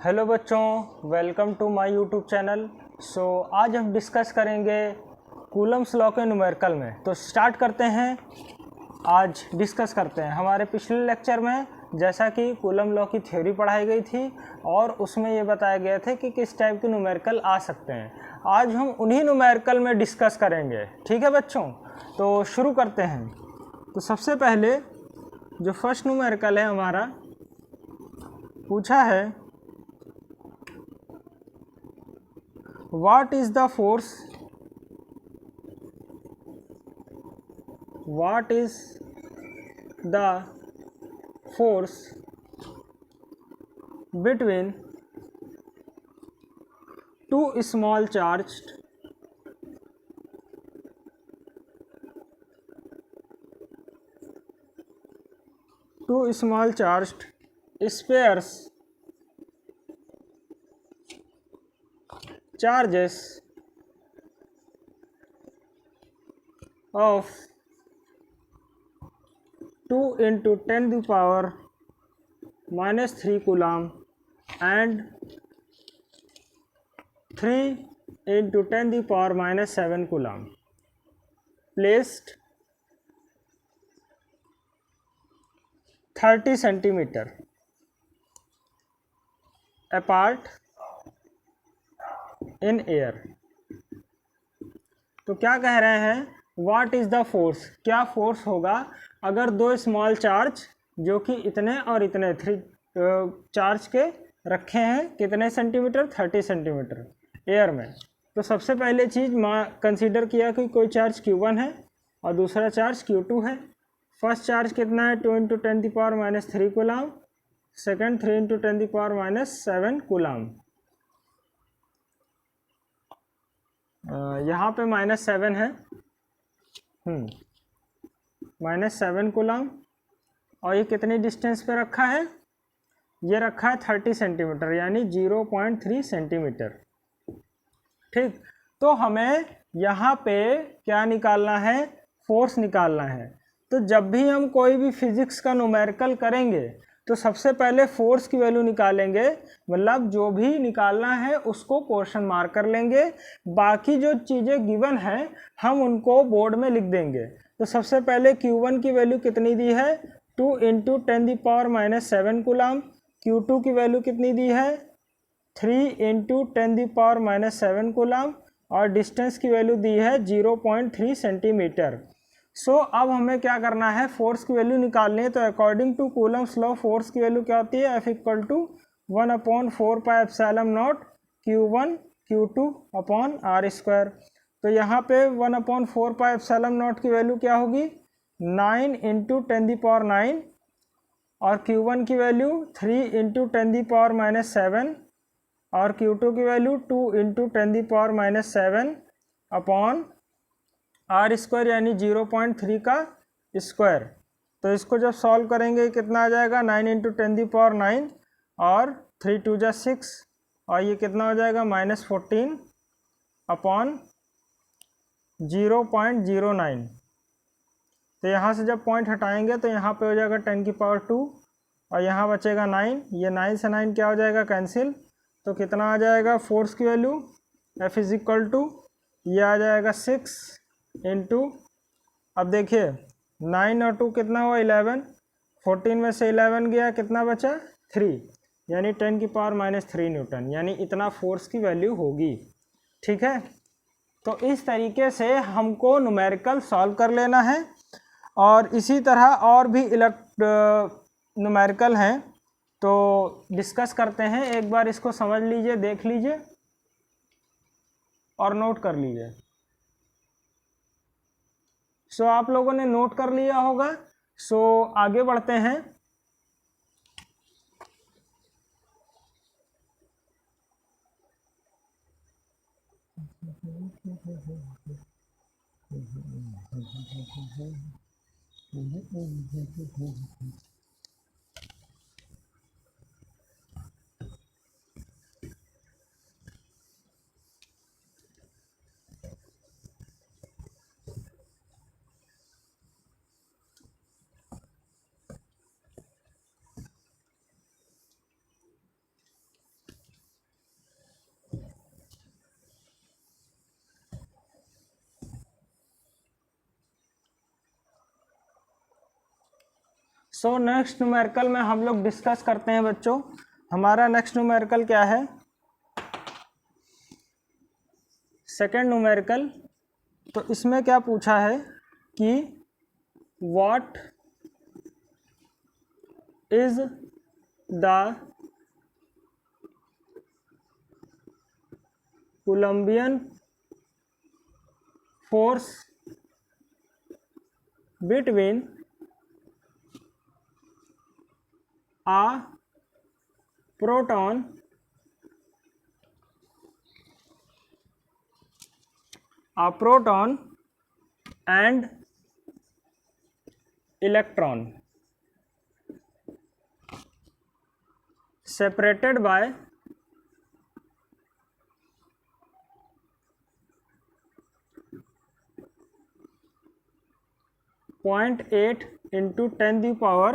Hello बच्चों, welcome to my YouTube channel. आज हम डिस्कस करेंगे कूलम्स लॉ के न्यूमेरिकल में। तो स्टार्ट करते हैं। आज डिस्कस करते हैं हमारे पिछले लेक्चर में जैसा कि कूलम लॉ की थ्योरी पढ़ाई गई थी और उसमें ये बताया गया था कि किस टाइप के न्यूमेरिकल आ सकते हैं। आज हम उन्हीं न्यूमेरिकल में डिस्कस करेंगे। ठीक है बच्चों, तो शुरू करते हैं। तो सबसे पहले जो फर्स्ट न्यूमेरिकल है हमारा, पूछा है what is the force between two small charged spheres charges of 2 into 10 to the power minus 3 coulomb and 3 into 10 to the power minus 7 coulomb placed 30 centimeter apart in air। तो क्या कह रहे हैं, what is the force, क्या force होगा अगर दो small charge जो कि इतने और इतने चार्ज के रखे हैं कितने सेंटीमीटर, 30 सेंटीमीटर एयर में। तो सबसे पहले चीज़ कंसीडर किया कि कोई चार्ज Q1 है और दूसरा चार्ज Q2 है। फर्स्ट चार्ज कितना है, 2 इंटू 10 की power minus 3 coulomb, second 3 into 10 की पावर माइनस 7 कूलम। यहाँ पे माइनस 7 है, माइनस 7 कूलम। और ये कितनी डिस्टेंस पे रखा है, ये रखा है 30 सेंटीमीटर यानी 0.3 सेंटीमीटर। ठीक, तो हमें यहाँ पे क्या निकालना है, फोर्स निकालना है। तो जब भी हम कोई भी फिजिक्स का न्यूमेरिकल करेंगे तो सबसे पहले फोर्स की वैल्यू निकालेंगे, मतलब जो भी निकालना है उसको क्वेश्चन मार्क कर लेंगे। बाकी जो चीज़ें गिवन है हम उनको बोर्ड में लिख देंगे। तो सबसे पहले Q1 की वैल्यू कितनी दी है, 2 इंटू 10 की पावर माइनस 7 कूलम। Q2 की वैल्यू कितनी दी है, 3 इंटू 10 की पावर माइनस 7 कूलम। और डिस्टेंस की वैल्यू दी है 0.3 सेंटीमीटर। अब हमें क्या करना है, फोर्स की वैल्यू निकालनी है। तो according to Coulomb's law force की वैल्यू क्या होती है, F equal to 1/4 pi epsilon not Q1 Q2 upon R square. तो यहाँ पे 1/4 पाई एप्सिलॉन नॉट की वैल्यू क्या होगी, 9 इंटू 10 की पावर 9, और Q1 की वैल्यू 3 इंटू 10 की पावर माइनस 7, और Q2 की वैल्यू 2 इंटू 10 की power minus 7 upon R square यानी 0.3 का स्क्वायर। तो इसको जब सॉल्व करेंगे कितना आ जाएगा, 9 इंटू 10 की पावर 9 और 3 2 जा 6, और ये कितना हो जाएगा माइनस 14 अपॉन 0.09। तो यहाँ से जब पॉइंट हटाएंगे तो यहाँ पे हो जाएगा 10 की पावर 2 और यहाँ बचेगा 9। ये 9 से 9 क्या हो जाएगा, कैंसिल। तो कितना आ जाएगा फोर्स की value, F is equal to ये आ जाएगा 6 इंटू, अब देखिए 9 और 2 कितना हुआ 11, 14 में से 11 गया कितना बचा 3, यानी 10 की पावर माइनस 3 न्यूटन, यानी इतना फोर्स की वैल्यू होगी। ठीक है, तो इस तरीके से हमको न्यूमेरिकल सॉल्व कर लेना है। और इसी तरह और भी न्यूमेरिकल हैं तो डिस्कस करते हैं। एक बार इसको समझ लीजिए, देख लीजिए और नोट कर लीजिए। आप लोगों ने नोट कर लिया होगा। आगे बढ़ते हैं। सो नेक्स्ट न्यूमेरिकल में हम लोग डिस्कस करते हैं बच्चों। हमारा नेक्स्ट न्यूमेरिकल क्या है? Second numerical. तो इसमें क्या पूछा है कि what is the Coulombian force between a proton and electron separated by 0.8 into 10 the power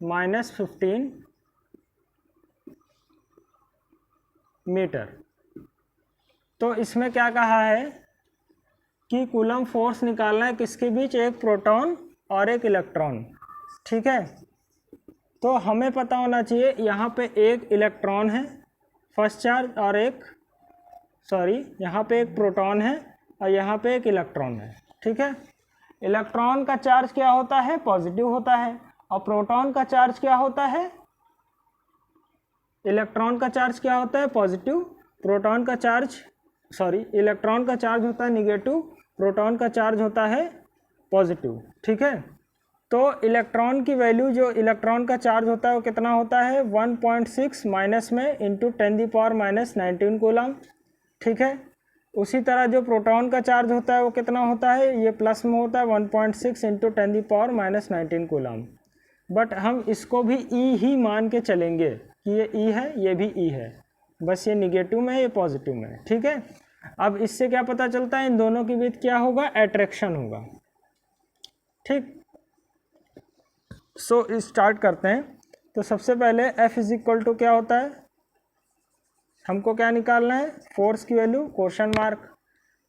-15 metre. तो इसमें क्या कहा है कि कूलम फोर्स निकालना है किसके बीच? एक प्रोटॉन और एक इलेक्ट्रॉन। ठीक है, तो हमें पता होना चाहिए यहाँ पे एक इलेक्ट्रॉन है फर्स्ट चार्ज और यहाँ पे एक प्रोटॉन है और यहाँ पे एक इलेक्ट्रॉन है। ठीक है, इलेक्ट्रॉन का चार्ज क्या होता है? पॉजिटिव होता है। और प्रोटॉन का चार्ज क्या होता है? इलेक्ट्रॉन का चार्ज क्या होता है? पॉजिटिव। इलेक्ट्रॉन का चार्ज होता है निगेटिव, प्रोटॉन का चार्ज होता है पॉजिटिव। ठीक है, तो इलेक्ट्रॉन की वैल्यू, जो इलेक्ट्रॉन का चार्ज होता है वो कितना होता है? 1.6 माइनस में इंटू 10⁻⁻19 कूलम। ठीक है, उसी तरह जो प्रोटॉन का चार्ज होता है वो कितना होता है? ये प्लस में होता है 1.6 इंटू 10⁻⁻19 कूलम। बट हम इसको भी ई ही मान के चलेंगे कि ये ई है, ये भी ई है, बस ये निगेटिव में है, ये पॉजिटिव में है। ठीक है, अब इससे क्या पता चलता है? इन दोनों के बीच क्या होगा? अट्रैक्शन होगा। ठीक, सो स्टार्ट करते हैं। तो सबसे पहले F इज इक्वल टू क्या होता है? हमको क्या निकालना है? फोर्स की वैल्यू क्वेश्चन मार्क।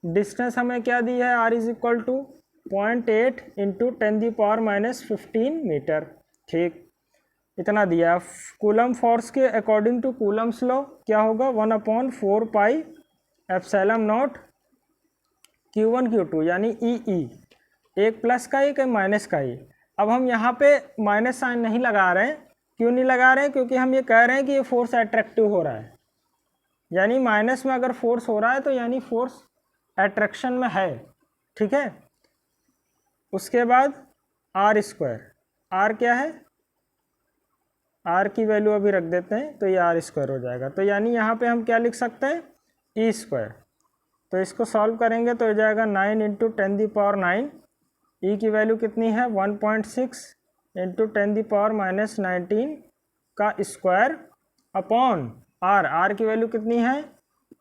डिस्टेंस हमें क्या दी है? R is equal to 0.8 into 10⁻⁻15 metre. ठीक, इतना दिया। कूलम फोर्स के अकॉर्डिंग टू कूलम्स लॉ क्या होगा? 1/4 pi epsilon not Q1 Q2 यानी ई, एक प्लस का एक माइनस का ही। अब हम यहाँ पे माइनस साइन नहीं लगा रहे हैं। क्यों नहीं लगा रहे हैं? क्योंकि हम ये कह रहे हैं कि ये फोर्स अट्रैक्टिव हो रहा है, यानी माइनस में अगर फोर्स हो रहा है तो यानी फोर्स अट्रैक्शन में है। ठीक है, उसके बाद आर स्क्वायर। आर क्या है? आर की वैल्यू अभी रख देते हैं, तो ये आर स्क्वायर हो जाएगा। तो यानी यहाँ पे हम क्या लिख सकते हैं? E square. तो इसको सॉल्व करेंगे तो हो जाएगा 9 इंटू 10⁻9। ई की वैल्यू कितनी है? 1.6 इंटू 10⁻⁻19 का स्क्वायर अपॉन आर। आर की वैल्यू कितनी है?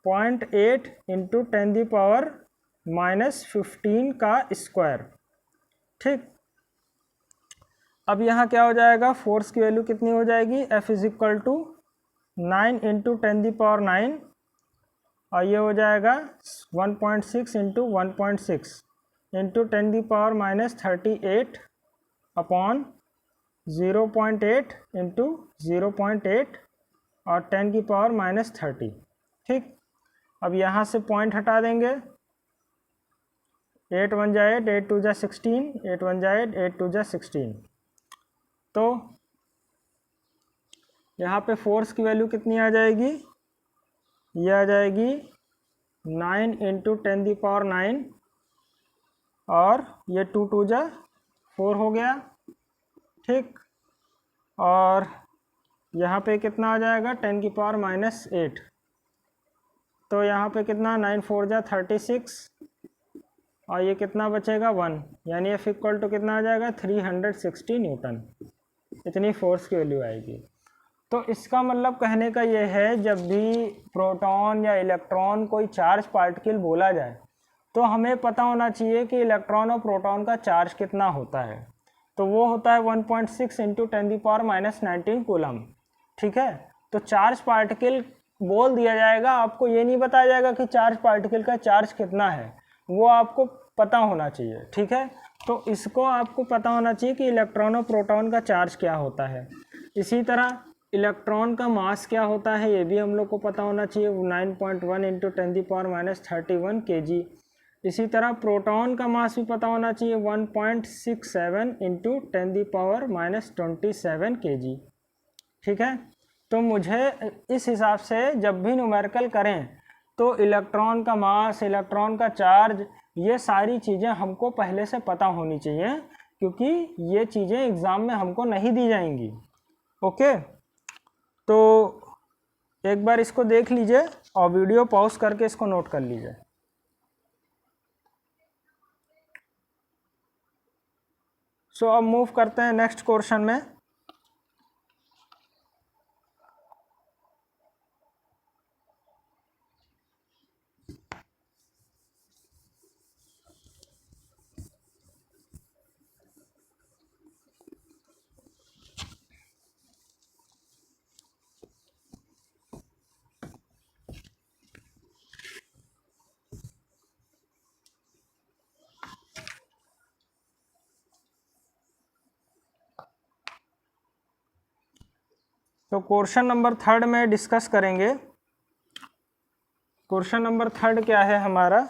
0.8 इंटू 10⁻⁻15 का स्क्वायर। ठीक, अब यहाँ क्या हो जाएगा? फोर्स की वैल्यू कितनी हो जाएगी? F is equal to 9 into 10⁻9 और ये हो जाएगा 1.6 इंटू 1.6 इंटू 10⁻⁻38 अपॉन 0.8 इंटू 0.8 और 10⁻⁻30। ठीक, अब यहाँ से पॉइंट हटा देंगे। 8 1 जा 8, 8 2 जा 16, 8 1 जा 8, 8 2 जा 16। तो यहाँ पे फोर्स की वैल्यू कितनी आ जाएगी? ये आ जाएगी 9 इंटू 10⁻9 और ये 2 2 जा 4 हो गया। ठीक, और यहाँ पे कितना आ जाएगा? 10⁻⁻8। तो यहाँ पे कितना? 9 4 जा 36 और ये कितना बचेगा? 1, यानी F इक्वल टू कितना आ जाएगा? 360 न्यूटन। इतनी फोर्स की वैल्यू आएगी। तो इसका मतलब कहने का ये है, जब भी प्रोटॉन या इलेक्ट्रॉन कोई चार्ज पार्टिकल बोला जाए तो हमें पता होना चाहिए कि इलेक्ट्रॉन और प्रोटॉन का चार्ज कितना होता है। तो वो होता है 1.6 इंटू 10⁻⁻19 कूलम। ठीक है, तो चार्ज पार्टिकल बोल दिया जाएगा, आपको ये नहीं बताया जाएगा कि चार्ज पार्टिकल का चार्ज कितना है। वो आपको पता होना चाहिए, ठीक है। तो इसको आपको पता होना चाहिए कि इलेक्ट्रॉन और प्रोटॉन का चार्ज क्या होता है। इसी तरह इलेक्ट्रॉन का मास क्या होता है ये भी हम लोग को पता होना चाहिए, 9.1 इंटू 10⁻³ kg। इसी तरह प्रोटॉन का मास भी पता होना चाहिए, 1.67 इंटू 10⁻27 kg, ठीक है। तो मुझे इस हिसाब से जब भी न्यूमेरिकल करें तो इलेक्ट्रॉन का मास, इलेक्ट्रॉन का चार्ज, ये सारी चीज़ें हमको पहले से पता होनी चाहिए, क्योंकि ये चीज़ें एग्ज़ाम में हमको नहीं दी जाएंगी। ओके, तो एक बार इसको देख लीजिए और वीडियो पॉज करके इसको नोट कर लीजिए। सो अब मूव करते हैं नेक्स्ट क्वेश्चन में। तो क्वेश्चन नंबर 3 में डिस्कस करेंगे। क्वेश्चन नंबर 3 क्या है हमारा,